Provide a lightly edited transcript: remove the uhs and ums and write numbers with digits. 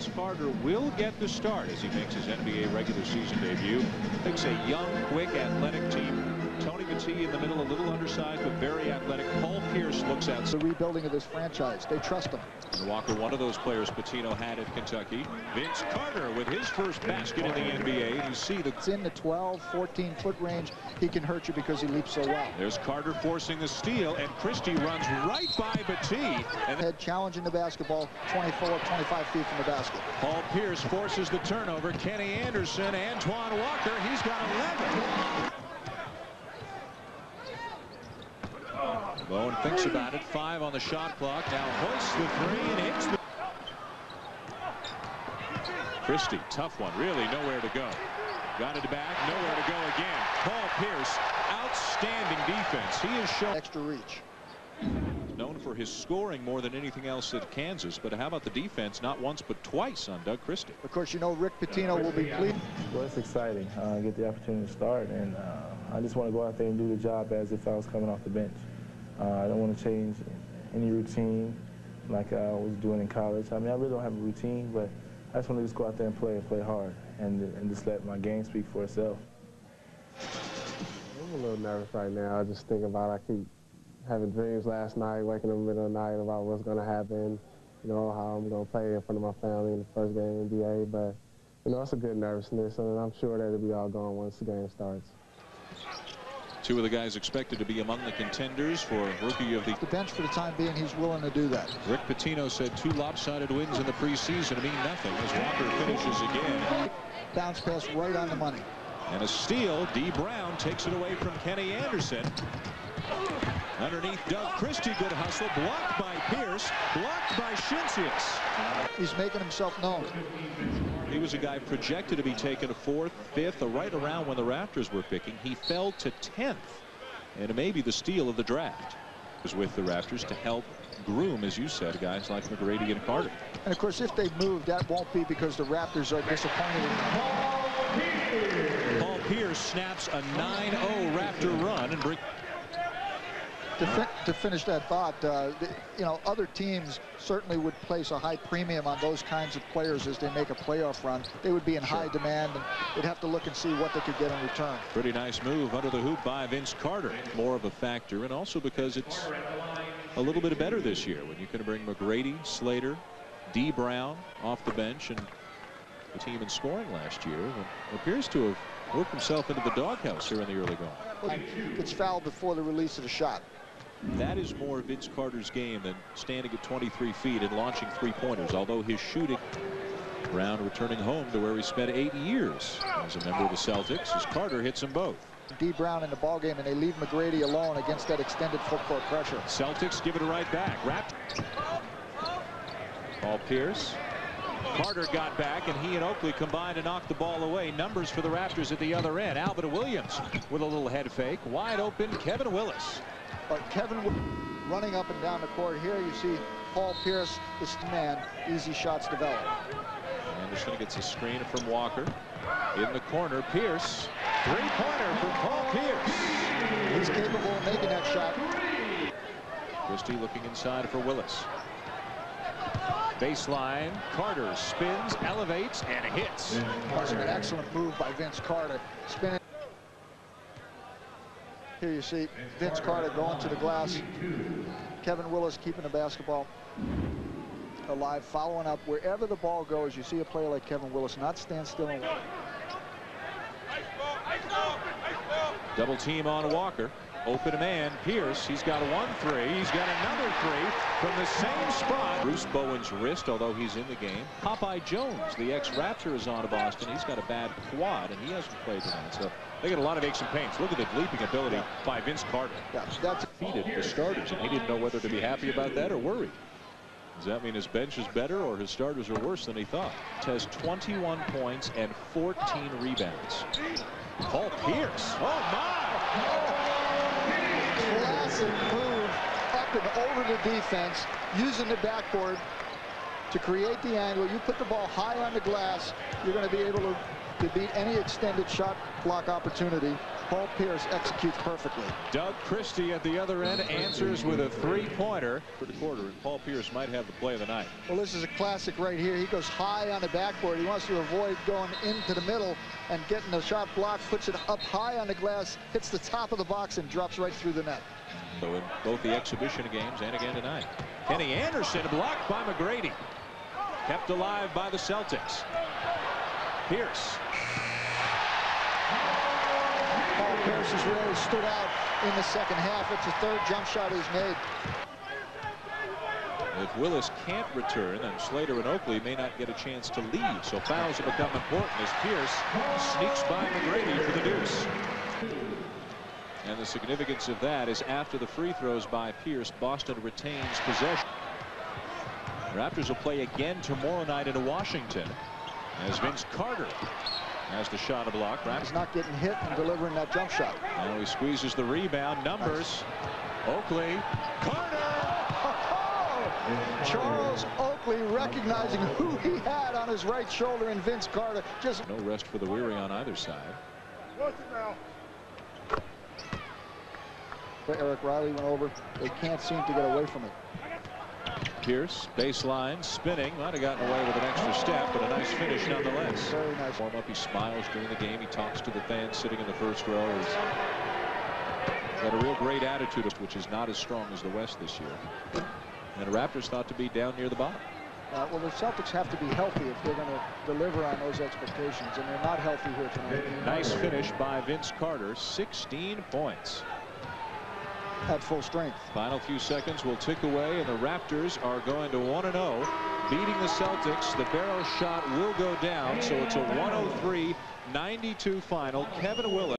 Vince Carter will get the start as he makes his NBA regular season debut. Picks a young, quick, athletic team. Tony Matee in the middle, a little undersized, but very athletic. Paul Pierce looks out. The rebuilding of this franchise. They trust him. And Walker, one of those players Pitino had at Kentucky. Vince Carter with his first basket in the NBA. And you see the... It's in the 12, 14-foot range. He can hurt you because he leaps so well. There's Carter forcing the steal, and Christie runs right by Matee. And head challenging the basketball 24, 25 feet from the basket. Paul Pierce forces the turnover. Kenny Anderson, Antoine Walker, he's got 11. Bowen thinks about it. 5 on the shot clock. Now hoists the 3 and hits the... Christie, tough one. Really nowhere to go. Got it back. Nowhere to go again. Paul Pierce, outstanding defense. He has shown extra reach. He's known for his scoring more than anything else at Kansas. But how about the defense? Not once but twice on Doug Christie. Of course, you know Rick Pitino will be pleased. Well, it's exciting. Get the opportunity to start, and I just want to go out there and do the job as if I was coming off the bench. I don't want to change any routine like I was doing in college. I mean, I really don't have a routine, but I just want to just go out there and play hard, and just let my game speak for itself. I'm a little nervous right now. I just think about I keep having dreams last night, waking up in the middle of the night about what's going to happen, you know, how I'm going to play in front of my family in the first game in the NBA. But, you know, it's a good nervousness, and I'm sure that it'll be all gone once the game starts. 2 of the guys expected to be among the contenders for Rookie of the bench for the time being. He's willing to do that. Rick Pitino said 2 lopsided wins in the preseason mean nothing as Walker finishes again. Bounce pass right on the money. And a steal. D. Brown takes it away from Kenny Anderson. Underneath Doug Christie, good hustle. Blocked by Pierce. Blocked by Shinsius. He's making himself known. He was a guy projected to be taken 4th, 5th, or right around when the Raptors were picking. He fell to 10th, and it may be the steal of the draft. It was with the Raptors to help groom, as you said, guys like McGrady and Carter. And of course, if they move, that won't be because the Raptors are disappointed in them. Paul Pierce snaps a 9-0 Raptor run and brings. To finish that thought, you know, other teams certainly would place a high premium on those kinds of players as they make a playoff run. They would be in high demand, and they'd have to look and see what they could get in return. Pretty nice move under the hoop by Vince Carter. More of a factor, and also because it's a little bit better this year when you can bring McGrady, Slater, D. Brown off the bench, and the team in scoring last year and appears to have worked himself into the doghouse here in the early going. It's fouled before the release of the shot. That is more Vince Carter's game than standing at 23 feet and launching 3-pointers, although his shooting. Brown returning home to where he spent 8 years as a member of the Celtics as Carter hits them both. D. Brown in the ballgame, and they leave McGrady alone against that extended full court pressure. Celtics give it right back. Paul Pierce. Carter got back, and he and Oakley combined to knock the ball away. Numbers for the Raptors at the other end. Alvin Williams with a little head fake. Wide open, Kevin Willis. Kevin running up and down the court. Here you see Paul Pierce, this man, easy shots develop. Anderson gets a screen from Walker. In the corner, Pierce. 3-pointer from Paul Pierce. He's capable of making that shot. Christie looking inside for Willis. Baseline, Carter spins, elevates, and hits. That's an excellent move by Vince Carter. Spinning. Here you see Vince Carter going to the glass. Kevin Willis keeping the basketball alive, following up. Wherever the ball goes, you see a player like Kevin Willis not stand still and wait. Double team on Walker. Open man, Pierce. He's got 1-3. He's got another 3 from the same spot. Bruce Bowen's wrist, although he's in the game. Popeye Jones, the ex-Raptor, is on to Boston. He's got a bad quad, and he hasn't played tonight. So they get a lot of aches and pains. Look at the leaping ability by Vince Carter. Yeah, that's defeated the starters, and he didn't know whether to be happy about that or worried. Does that mean his bench is better or his starters are worse than he thought? Has 21 points and 14 rebounds. Paul Pierce. Oh, my! Classic move up and over the defense, using the backboard to create the angle. You put the ball high on the glass, you're going to be able to to beat any extended shot clock opportunity. Paul Pierce executes perfectly. Doug Christie at the other end answers with a three-pointer for the quarter, and Paul Pierce might have the play of the night. Well, this is a classic right here. He goes high on the backboard. He wants to avoid going into the middle and getting the shot blocked, puts it up high on the glass, hits the top of the box, and drops right through the net. So in both the exhibition games and again tonight. Kenny Anderson blocked by McGrady. Kept alive by the Celtics. Pierce. Paul Pierce has really stood out in the second half. It's the third jump shot he's made. If Willis can't return, then Slater and Oakley may not get a chance to lead. So fouls have become important as Pierce sneaks by McGrady for the deuce. And the significance of that is after the free throws by Pierce, Boston retains possession. Raptors will play again tomorrow night in Washington as Vince Carter has the shot block. He's not getting hit and delivering that jump shot. Now he squeezes the rebound. Numbers. Oakley. Carter. Charles Oakley recognizing who he had on his right shoulder in Vince Carter. Just no rest for the weary on either side. Eric Riley went over. They can't seem to get away from it. Pierce, baseline, spinning. Might have gotten away with an extra step, but a nice finish nonetheless. Very nice. Warm up. He smiles during the game. He talks to the fans sitting in the first row. He's got a real great attitude, which is not as strong as the West this year. And the Raptors thought to be down near the bottom. Well, the Celtics have to be healthy if they're going to deliver on those expectations, and they're not healthy here tonight. Nice finish by Vince Carter. 16 points. At full strength. Final few seconds will tick away, and the Raptors are going to 1-0, beating the Celtics. The barrel shot will go down, so it's a 103-92 final. Kevin Willis.